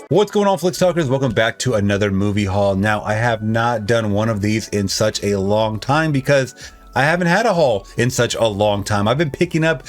What's going on, Flicks Talkers? Welcome back to another movie haul. Now, I have not done one of these in such a long time because I haven't had a haul in such a long time. I've been picking up,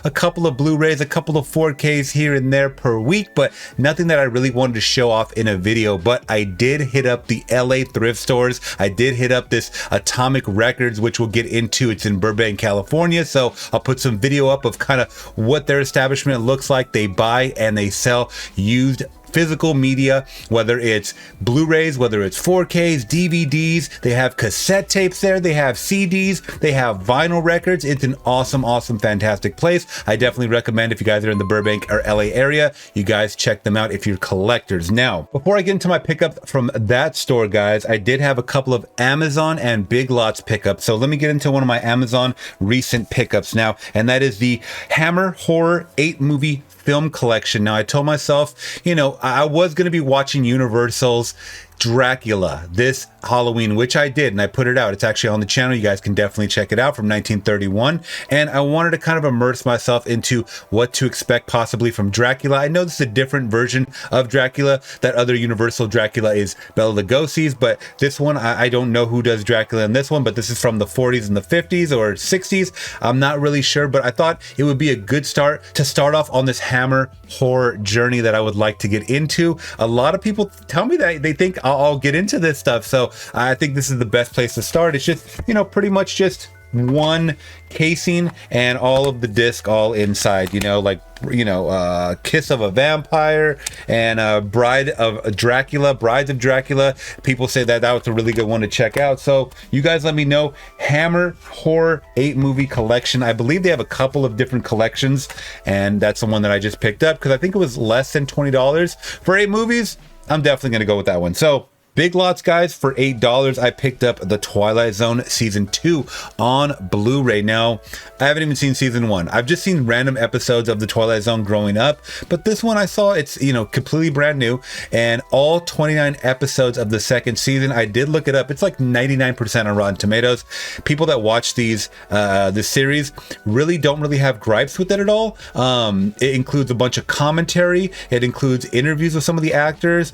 a couple of Blu-rays, a couple of 4Ks here and there per week, but nothing that I really wanted to show off in a video. But I did hit up the LA thrift stores. I did hit up this Atomic Records, which we'll get into. It's in Burbank, California. So I'll put some video up of kind of what their establishment looks like. They buy and they sell used physical media, whether it's Blu-rays, whether it's 4Ks, DVDs. They have cassette tapes there, they have CDs, they have vinyl records. It's an awesome, fantastic place. I definitely recommend, if you guys are in the Burbank or LA area, you guys check them out if you're collectors. Now, before I get into my pickup from that store, guys, I did have a couple of Amazon and Big Lots pickups. So let me get into one of my Amazon recent pickups now, and that is the Hammer Horror 8-movie film collection. Now, I told myself, I was going to be watching Universal's Dracula this Halloween, which I did, and I put it out. It's actually on the channel. You guys can definitely check it out, from 1931. And I wanted to kind of immerse myself into what to expect possibly from Dracula. I know this is a different version of Dracula. That other Universal Dracula is Bela Lugosi's, but this one, I don't know who does Dracula in this one, but this is from the 40s and the 50s or 60s. I'm not really sure, but I thought it would be a good start to start off on this Hammer horror journey that I would like to get into. A lot of people tell me that they think I'll get into this stuff, so I think this is the best place to start. It's just, pretty much just one casing and all of the disc all inside, Kiss of a Vampire and Brides of Dracula. People say that was a really good one to check out. So you guys let me know. Hammer Horror 8-movie collection. I believe they have a couple of different collections, and that's the one that I just picked up because I think it was less than $20 for 8 movies. I'm definitely going to go with that one. So Big Lots, guys, for $8, I picked up The Twilight Zone Season 2 on Blu-ray. Now, I haven't even seen Season 1. I've just seen random episodes of The Twilight Zone growing up, but this one I saw, it's, completely brand new, and all 29 episodes of the second season. I did look it up. It's like 99% on Rotten Tomatoes. People that watch this series really don't really have gripes with it at all. It includes a bunch of commentary. It includes interviews with some of the actors,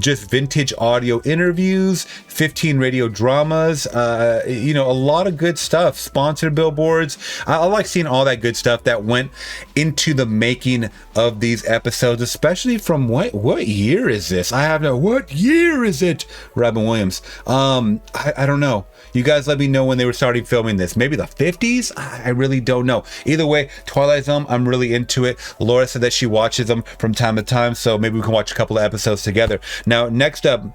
just vintage audio interviews, 15 radio dramas, a lot of good stuff, sponsored billboards. I like seeing all that good stuff that went into the making of these episodes, especially from what year is this? What year is it? Robin Williams. I don't know. You guys let me know when they were starting filming this. Maybe the 50s? I really don't know. Either way, Twilight Zone, I'm really into it. Laura said that she watches them from time to time, so maybe we can watch a couple of episodes together. Now, next up,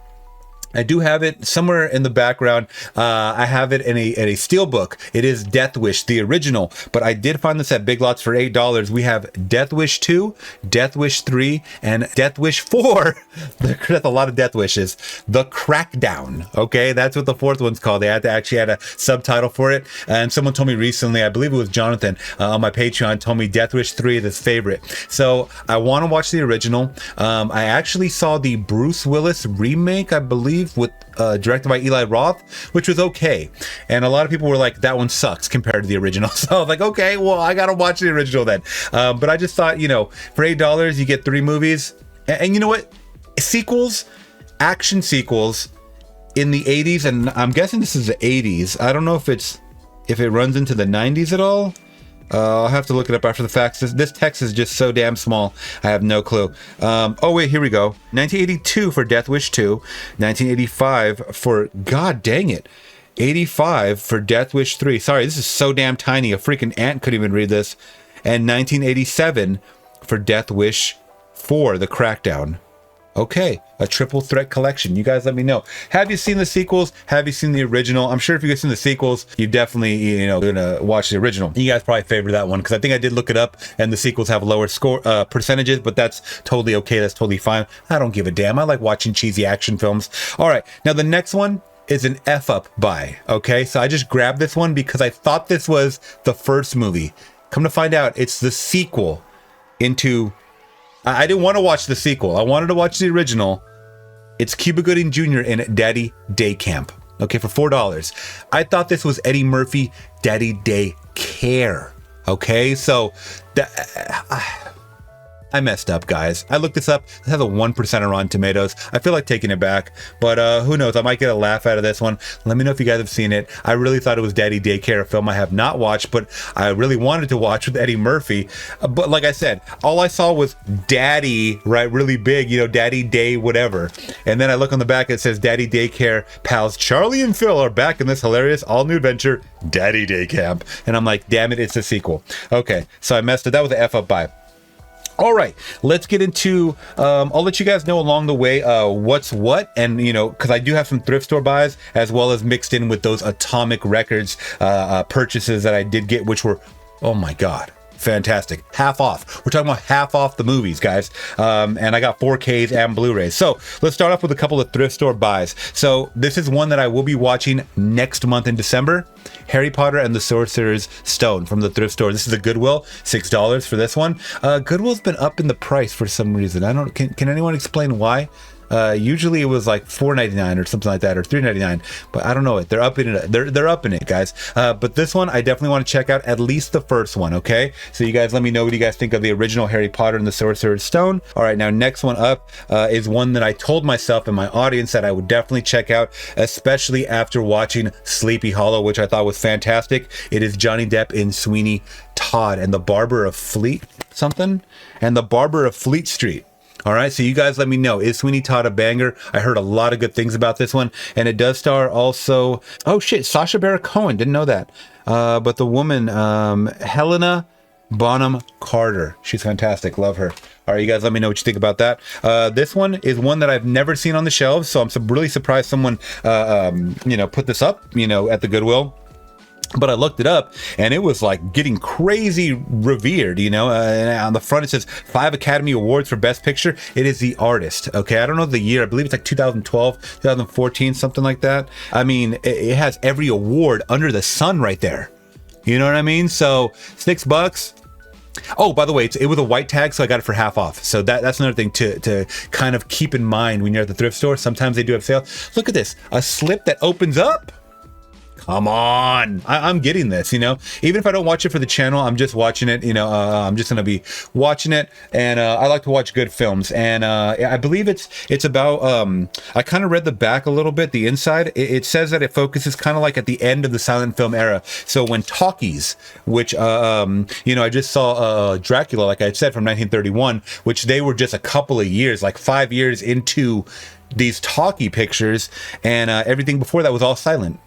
I do have it somewhere in the background. I have it in a steelbook. It is Death Wish, the original, but I did find this at Big Lots for $8. We have Death Wish 2, Death Wish 3, and Death Wish 4. That's a lot of Death Wishes. The Crackdown. Okay, that's what the fourth one's called. They had to actually add a subtitle for it. And someone told me recently, I believe it was Jonathan on my Patreon, told me Death Wish 3 is his favorite. So I want to watch the original. I actually saw the Bruce Willis remake, I believe, with directed by Eli Roth, which was okay, and a lot of people were like, that one sucks compared to the original. So I was like, okay, well, I gotta watch the original then. But I just thought, for $8 you get 3 movies, and you know what, action sequels in the 80s, and I'm guessing this is the 80s. I don't know if it runs into the 90s at all. I'll have to look it up after the facts. This text is just so damn small. I have no clue. Oh, wait, here we go. 1982 for Death Wish 2. 1985 for, god dang it, 85 for Death Wish 3. Sorry, this is so damn tiny. A freaking ant couldn't even read this. And 1987 for Death Wish 4, The Crackdown. Okay, a triple threat collection. You guys let me know. Have you seen the sequels? Have you seen the original? I'm sure if you guys seen the sequels, you definitely, gonna watch the original. You guys probably favor that one because I think I did look it up and the sequels have lower score percentages, but that's totally okay. That's totally fine. I don't give a damn. I like watching cheesy action films. All right, now the next one is an F up buy. Okay, so I just grabbed this one because I thought this was the first movie. Come to find out, it's the sequel into... I didn't want to watch the sequel. I wanted to watch the original. It's Cuba Gooding Jr. in Daddy Day Camp. Okay, for $4. I thought this was Eddie Murphy, Daddy Day Care. Okay, so I messed up, guys. I looked this up. It has a 1% on Rotten Tomatoes. I feel like taking it back, but who knows? I might get a laugh out of this one. Let me know if you guys have seen it. I really thought it was Daddy Daycare, a film I have not watched, but I really wanted to watch with Eddie Murphy. But like I said, all I saw was Daddy, right? Really big, you know, Daddy Day, whatever. And then I look on the back, it says Daddy Daycare pals Charlie and Phil are back in this hilarious all-new adventure, Daddy Day Camp. And I'm like, damn it, it's a sequel. Okay, so I messed it. That was an F up by. All right, let's get into, I'll let you guys know along the way what's what, and you know, because I do have some thrift store buys as well as mixed in with those Atomic Records purchases that I did get, which were, oh my God, fantastic. Half off. We're talking about half off the movies, guys. And I got 4Ks and Blu-rays. So let's start off with a couple of thrift store buys. So this is one that I will be watching next month in December. Harry Potter and the Sorcerer's Stone from the thrift store. This is a Goodwill, $6 for this one. Goodwill's been up in the price for some reason. I don't, can anyone explain why? Usually it was like $4.99 or something like that, or $3.99, but I don't know it. They're up in it. They're up in it, guys. But this one I definitely want to check out, at least the first one. Okay, so you guys let me know what you guys think of the original Harry Potter and the Sorcerer's Stone. All right, now next one up is one that I told myself and my audience that I would definitely check out, especially after watching Sleepy Hollow, which I thought was fantastic. It is Johnny Depp in Sweeney Todd and the Barber of Fleet Street. All right, so you guys let me know, is Sweeney Todd a banger? I heard a lot of good things about this one, and it does star also, oh shit, Sacha Baron Cohen, didn't know that. But the woman, Helena Bonham Carter, she's fantastic, love her. All right, you guys let me know what you think about that. This one is one that I've never seen on the shelves, so I'm really surprised someone, you know, put this up, you know, at the Goodwill. But I looked it up and it was like getting crazy revered, you know, and on the front it says 5 Academy Awards for Best Picture. It is The Artist. Okay, I don't know the year. I believe it's like 2012, 2014, something like that. I mean, it has every award under the sun right there. You know what I mean? So $6. Oh, by the way, it was a white tag, so I got it for half off. So that's another thing to kind of keep in mind when you're at the thrift store. Sometimes they do have sales. Look at this, a slip that opens up. Come on, I'm getting this, you know, even if I don't watch it for the channel, I'm just watching it, you know, I'm just going to be watching it. And I like to watch good films. And I believe it's about, I kind of read the back a little bit, the inside. It says that it focuses kind of like at the end of the silent film era. So when talkies, which, you know, I just saw Dracula, like I said, from 1931, which they were just a couple of years, like 5 years into these talkie pictures. And everything before that was all silent.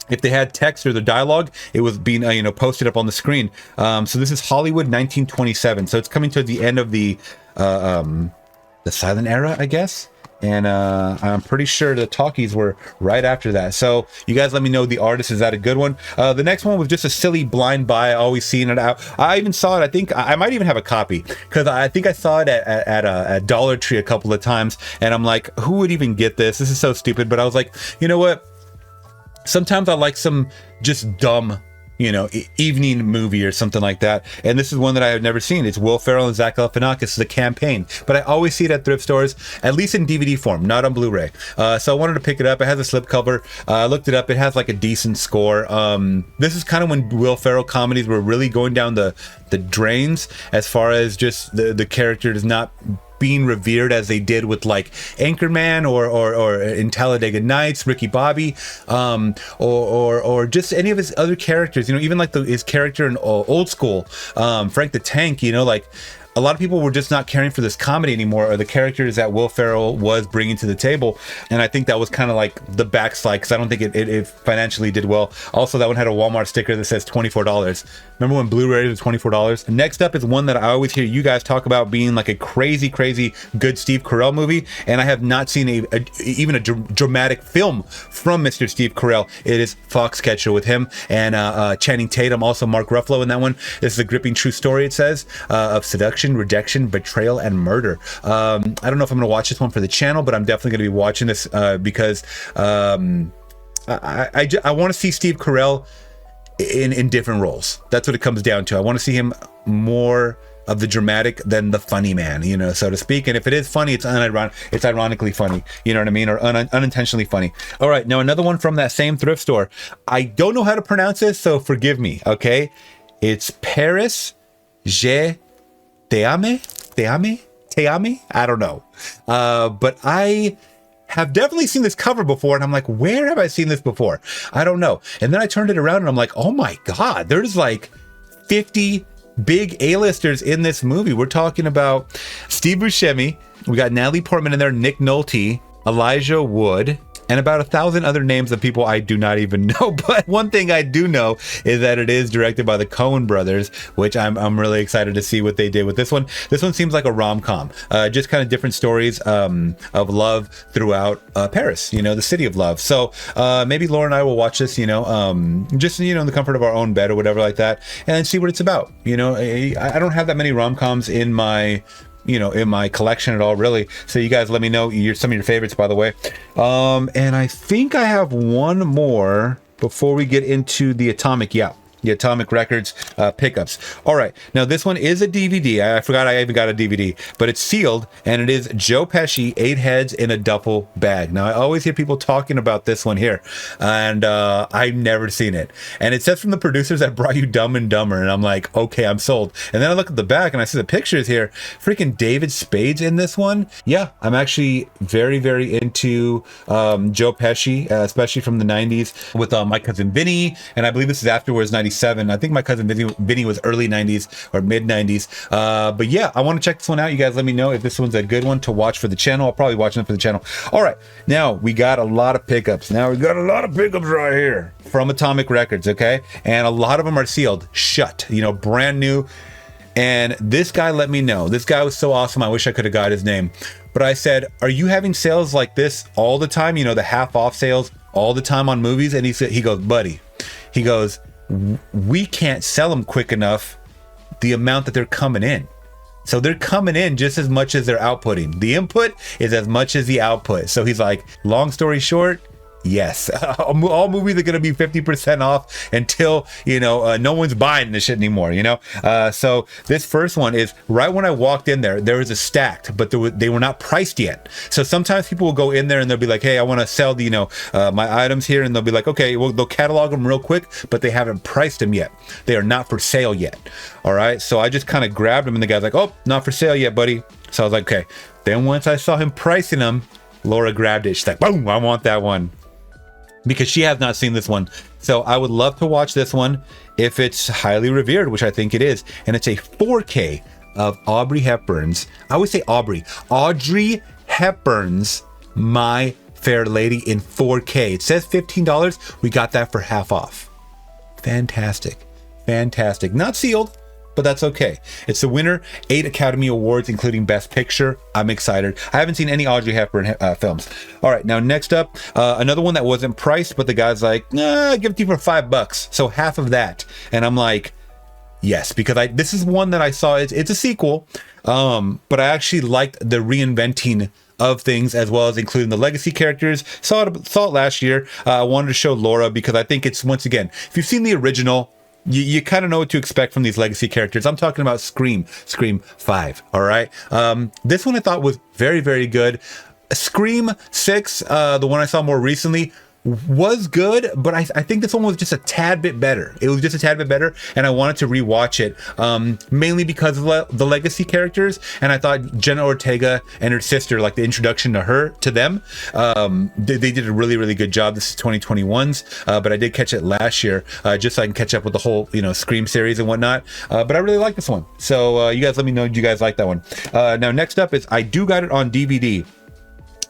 If they had text or the dialogue, it was being, you know, posted up on the screen. So this is Hollywood 1927. So it's coming to the end of the silent era, I guess. And I'm pretty sure the talkies were right after that. So you guys let me know, The Artist, is that a good one? The next one was just a silly blind buy. I always seen it out. I even saw it. I think I might even have a copy, because I think I saw it at Dollar Tree a couple of times. And I'm like, who would even get this? This is so stupid. But I was like, you know what? Sometimes I like some just dumb, you know, evening movie or something like that. And this is one that I have never seen. It's Will Ferrell and Zach Galifianakis, The Campaign. But I always see it at thrift stores, at least in DVD form, not on Blu-ray. So I wanted to pick it up. It has a slipcover. I looked it up. It has like a decent score. This is kind of when Will Ferrell comedies were really going down the drains, as far as just the character does not being revered as they did with like Anchorman or in Talladega Nights, Ricky Bobby, or just any of his other characters, you know, even like his character in Old School, Frank the Tank, you know, like a lot of people were just not caring for this comedy anymore, or the characters that Will Ferrell was bringing to the table. And I think that was kind of like the backslide, because I don't think it financially did well. Also, that one had a Walmart sticker that says $24. Remember when Blu-ray was $24? Next up is one that I always hear you guys talk about being like a crazy good Steve Carell movie, and I have not seen even a dramatic film from Mr. Steve Carell. It is Foxcatcher with him and Channing Tatum, also Mark Ruffalo in that one. This is a gripping true story, it says, of seduction, rejection, betrayal, and murder. I don't know if I'm going to watch this one for the channel, but I'm definitely going to be watching this because I want to see Steve Carell in different roles. That's what it comes down to. I want to see him more of the dramatic than the funny man, you know, so to speak. And if it is funny, it's ironically funny, you know what I mean, or unintentionally funny. All right, now another one from that same thrift store. I don't know how to pronounce this, so forgive me, okay? It's Paris Je Te Ame. Teami? I don't know. But I have definitely seen this cover before, and I'm like, where have I seen this before? I don't know. And then I turned it around and I'm like, oh my God, there's like 50 big A-listers in this movie. We're talking about Steve Buscemi. We got Natalie Portman in there, Nick Nolte, Elijah Wood, and about 1,000 other names of people I do not even know. But one thing I do know is that it is directed by the Coen brothers, which I'm really excited to see what they did with this one. This one seems like a rom-com, just kind of different stories of love throughout Paris, you know, the city of love. So maybe Laura and I will watch this, you know, just, you know, in the comfort of our own bed or whatever like that, and see what it's about. You know, I don't have that many rom-coms in my collection at all, really. So you guys let me know some of your favorites, by the way. And I think I have one more before we get into the Atomic Records pickups. All right, now this one is a DVD. I forgot I even got a DVD, but it's sealed, and it is Joe Pesci, 8 Heads in a Duffel Bag. Now I always hear people talking about this one here, and I've never seen it. And it says from the producers that brought you Dumb and Dumber, and I'm like, okay, I'm sold. And then I look at the back and I see the pictures here. Freaking David Spade's in this one. Yeah, I'm actually very, very into Joe Pesci, especially from the 90s with My Cousin Vinny, and I believe this is afterwards 97. I think My Cousin Vinny was early 90s or mid 90s. But yeah, I want to check this one out. You guys let me know if this one's a good one to watch for the channel. I'll probably watch it for the channel. All right, now we got a lot of pickups. Right here from Atomic Records, okay? And a lot of them are sealed shut, you know, brand new. And this guy let me know. This guy was so awesome. I wish I could have got his name. But I said, are you having sales like this all the time? You know, the half off sales all the time on movies? And he goes, buddy, he goes, we can't sell them quick enough, the amount that they're coming in. So they're coming in just as much as they're outputting. The input is as much as the output. So he's like, long story short, yes, all movies are going to be 50% off until, you know, no one's buying this shit anymore, you know? So this first one is right when I walked in there was a stacked, but they were not priced yet. So sometimes people will go in there and they'll be like, hey, I want to sell the, you know, my items here. And they'll be like, okay, well, they'll catalog them real quick, but they haven't priced them yet. They are not for sale yet. All right. So I just kind of grabbed them and the guy's like, oh, not for sale yet, buddy. So I was like, okay. Then once I saw him pricing them, Laura grabbed it. She's like, boom, I want that one. Because she has not seen this one. So I would love to watch this one if it's highly revered, which I think it is. And it's a 4K of Audrey Hepburn's, I always say Audrey Hepburn's My Fair Lady in 4K. It says $15. We got that for half off. Fantastic. Fantastic. Not sealed, but that's okay. It's the winner, 8 Academy Awards, including Best Picture. I'm excited. I haven't seen any Audrey Hepburn films. All right, now next up, another one that wasn't priced, but the guy's like, nah, give it to you for $5. So half of that. And I'm like, yes, because this is one that I saw. It's a sequel, but I actually liked the reinventing of things, as well as including the legacy characters. Saw it last year. I wanted to show Laura because I think it's, once again, if you've seen the original, you kind of know what to expect from these legacy characters. I'm talking about Scream 5. All right. This one I thought was very, very good. Scream 6, the one I saw more recently, was good, but I think this one was just a tad bit better. It was just a tad bit better, and I wanted to rewatch it, mainly because of the legacy characters. And I thought Jenna Ortega and her sister, like the introduction to them, they did a really, really good job. This is 2021's, but I did catch it last year, just so I can catch up with the whole, you know, Scream series and whatnot. But I really like this one. So you guys let me know if you guys like that one. Now next up is, I do got it on DVD.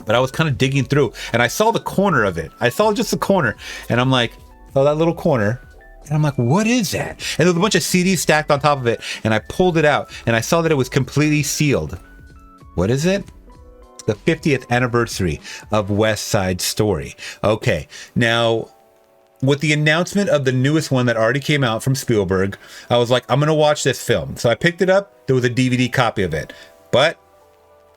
But I was kind of digging through and I saw the corner of it. I saw just the corner and I'm like, saw that little corner. And I'm like, what is that? And there was a bunch of CDs stacked on top of it. And I pulled it out and I saw that it was completely sealed. What is it? The 50th anniversary of West Side Story. Okay. Now, with the announcement of the newest one that already came out from Spielberg, I was like, I'm going to watch this film. So I picked it up. There was a DVD copy of it. But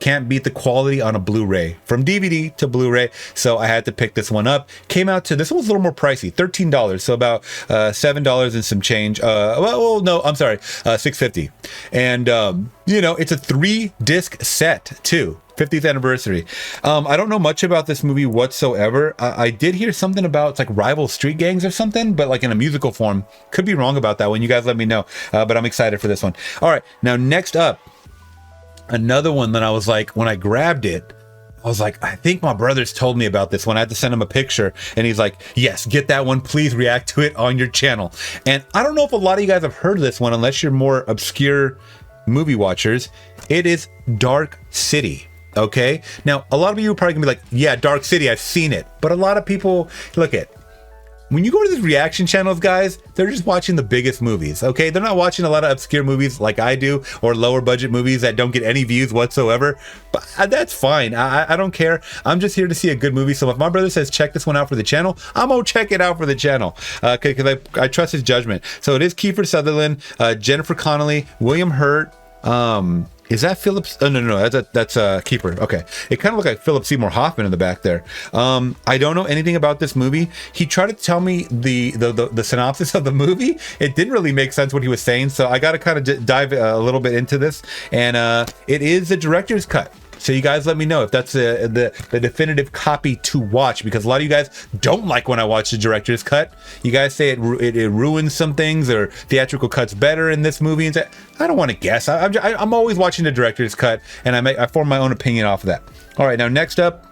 can't beat the quality on a Blu-ray, from DVD to Blu-ray. So I had to pick this one up. Came out to, this one was a little more pricey, $13. So about $7 and some change. Well, no, I'm sorry, $6.50. And, you know, it's a 3-disc set too. 50th anniversary. I don't know much about this movie whatsoever. I did hear something about, it's like rival street gangs or something, but like in a musical form. Could be wrong about that one. You guys let me know. But I'm excited for this one. All right. Now, next up, Another one that I was like, when I grabbed it, I was like, I think my brother's told me about this one. I had to send him a picture, and he's like, yes, get that one. Please react to it on your channel. And I don't know if a lot of you guys have heard of this one, unless you're more obscure movie watchers. It is Dark City. Okay. Now, a lot of you are probably gonna be like, yeah, Dark City, I've seen it. But a lot of people, look at, when you go to these reaction channels, guys, they're just watching the biggest movies, okay? They're not watching a lot of obscure movies like I do, or lower budget movies that don't get any views whatsoever. But that's fine. I don't care. I'm just here to see a good movie. So if my brother says check this one out for the channel, I'm gonna check it out for the channell, because I trust his judgment. So it is Kiefer Sutherland, Jennifer Connelly, William Hurt. Is that Phillips? Oh, no, that's Keeper. Okay. It kind of looked like Philip Seymour Hoffman in the back there. I don't know anything about this movie. He tried to tell me the synopsis of the movie. It didn't really make sense what he was saying, so I got to kind of dive a little bit into this. And it is the director's cut. So you guys let me know if that's the definitive copy to watch, because a lot of you guys don't like when I watch the director's cut. You guys say it ruins some things, or theatrical cut's better in this movie. And I don't want to guess. I'm always watching the director's cut, and I form my own opinion off of that. All right, now next up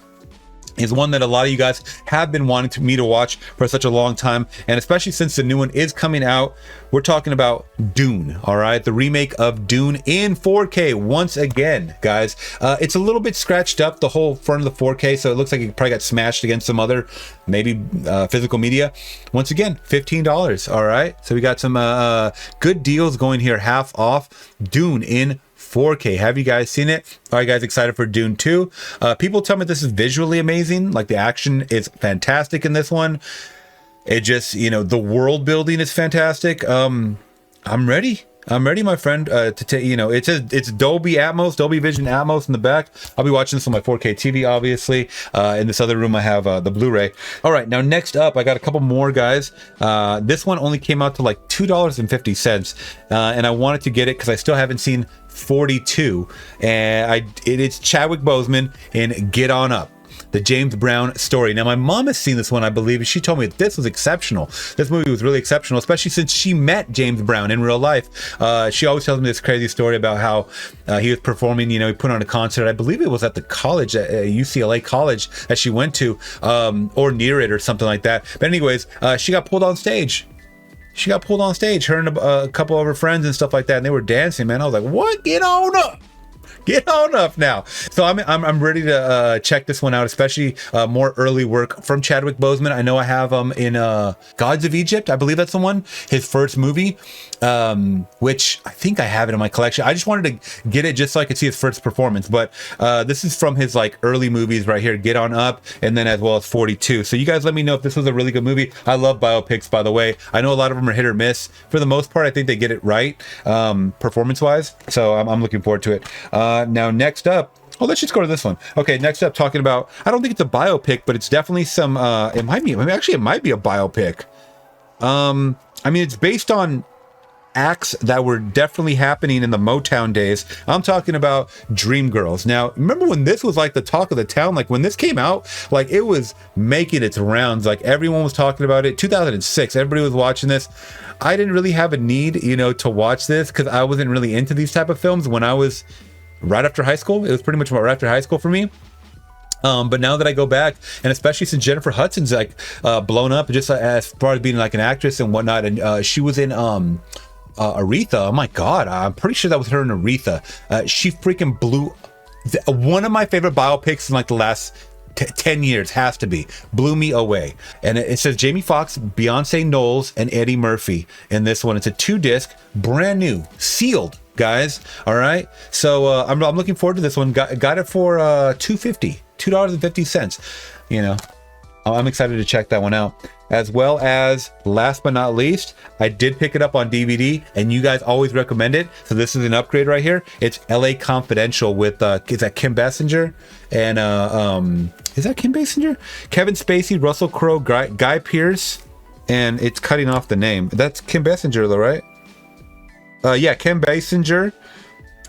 is one that a lot of you guys have been wanting me to watch for such a long time, and especially since the new one is coming out. We're talking about Dune. All right, the remake of Dune in 4K once again, guys. It's a little bit scratched up, the whole front of the 4K, so it looks like it probably got smashed against some other maybe physical media. Once again, $15. All right, so we got some good deals going here, half off. Dune in 4K. Have you guys seen it? Are you guys excited for Dune 2? People tell me this is visually amazing. Like, the action is fantastic in this one. It just, the world building is fantastic. I'm ready. I'm ready, my friend, to take, it says it's Dolby Atmos, Dolby Vision Atmos in the back. I'll be watching this on my 4K TV, obviously. In this other room, I have the Blu-ray. All right, now next up, I got a couple more, guys. This one only came out to like $2.50, and I wanted to get it because I still haven't seen 42, and it's Chadwick Boseman in Get On Up, the James Brown story. Now, my mom has seen this one, I believe, and she told me that this was exceptional. This movie was really exceptional, especially since she met James Brown in real life. She always tells me this crazy story about how he was performing, he put on a concert. I believe it was at the college, at UCLA college that she went to, or near it or something like that. But anyways, she got pulled on stage. Her and a couple of her friends and stuff like that, and they were dancing, man. I was like, what? Get on up. Get on up now. So I'm ready to check this one out, especially more early work from Chadwick Boseman. I know I have him in Gods of Egypt. I believe that's the one, his first movie, which I think I have it in my collection. I just wanted to get it just so I could see his first performance. But this is from his early movies right here, Get On Up, and then as well as 42. So you guys let me know if this was a really good movie. I love biopics, by the way. I know a lot of them are hit or miss. For the most part, I think they get it right, performance-wise. So I'm looking forward to it. Now, next up, let's just go to this one. Okay, next up, talking about, I don't think it's a biopic, but it's definitely some, it might be a biopic. It's based on acts that were definitely happening in the Motown days. I'm talking about Dreamgirls. Now, remember when this was the talk of the town? When this came out, it was making its rounds. Everyone was talking about it. 2006, everybody was watching this. I didn't really have a need, to watch this because I wasn't really into these type of films when I was right after high school. It was pretty much right after high school for me. But now that I go back, and especially since Jennifer Hudson's blown up just as far as being an actress and whatnot, and she was in Aretha. Oh my God, I'm pretty sure that was her in Aretha. She freaking blew. One of my favorite biopics in the last 10 years has to be, blew me away. And it says Jamie Foxx, Beyonce Knowles, and Eddie Murphy in this one. It's a 2-disc, brand new, sealed, guys. All right, so I'm looking forward to this one. Got it for $2.50. I'm excited to check that one out. As well as, last but not least, I did pick it up on DVD, and you guys always recommend it, so this is an upgrade right here. It's LA Confidential with is that Kim Basinger and is that Kim Basinger? Kevin Spacey, Russell Crowe, Guy Pearce, and it's cutting off the name. That's Kim Basinger though, right? Yeah, Kim Basinger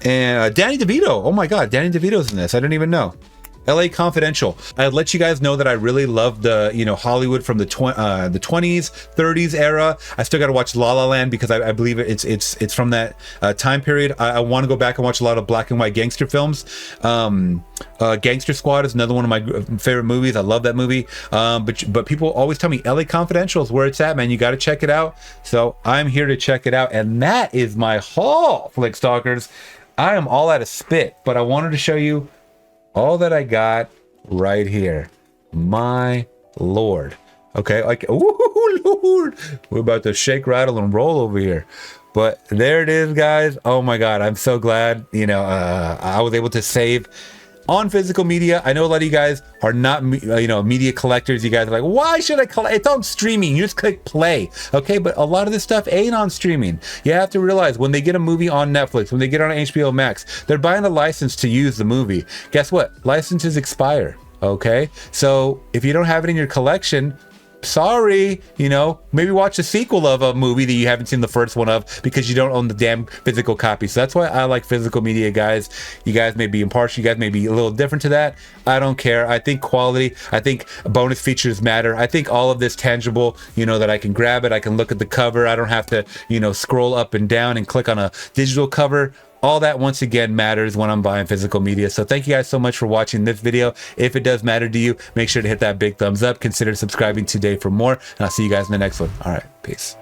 and Danny DeVito. Oh my God, Danny DeVito's in this. I didn't even know. LA Confidential. I'd let you guys know that I really love the, you know, Hollywood from the 20s, 30s era. I still got to watch La La Land because I believe it's from that time period. I want to go back and watch a lot of black and white gangster films. Gangster Squad is another one of my favorite movies. I love that movie. But people always tell me LA Confidential is where it's at, man. You got to check it out. So I'm here to check it out. And that is my haul, Flick Stalkers. I am all out of spit, but I wanted to show you all that I got right here. My Lord. Okay, like, oh Lord, we're about to shake, rattle, and roll over here. But there it is, guys. Oh my God, I'm so glad, you know, I was able to save on physical media. I know a lot of you guys are not, you know, media collectors. You guys are like, why should I collect? It's on streaming. You just click play. Okay, but a lot of this stuff ain't on streaming. You have to realize when they get a movie on Netflix, when they get on HBO Max, they're buying the license to use the movie. Guess what? Licenses expire. Okay, so if you don't have it in your collection, sorry, you know, maybe watch a sequel of a movie that you haven't seen the first one of because you don't own the damn physical copy. So that's why I like physical media, guys. You guys may be impartial, you guys may be a little different to that. I don't care. I think quality, I think bonus features matter. I think all of this tangible, you know, that I can grab it, I can look at the cover, I don't have to, you know, scroll up and down and click on a digital cover. All that, once again, matters when I'm buying physical media. So thank you guys so much for watching this video. If it does matter to you, make sure to hit that big thumbs up. Consider subscribing today for more. And I'll see you guys in the next one. All right, peace.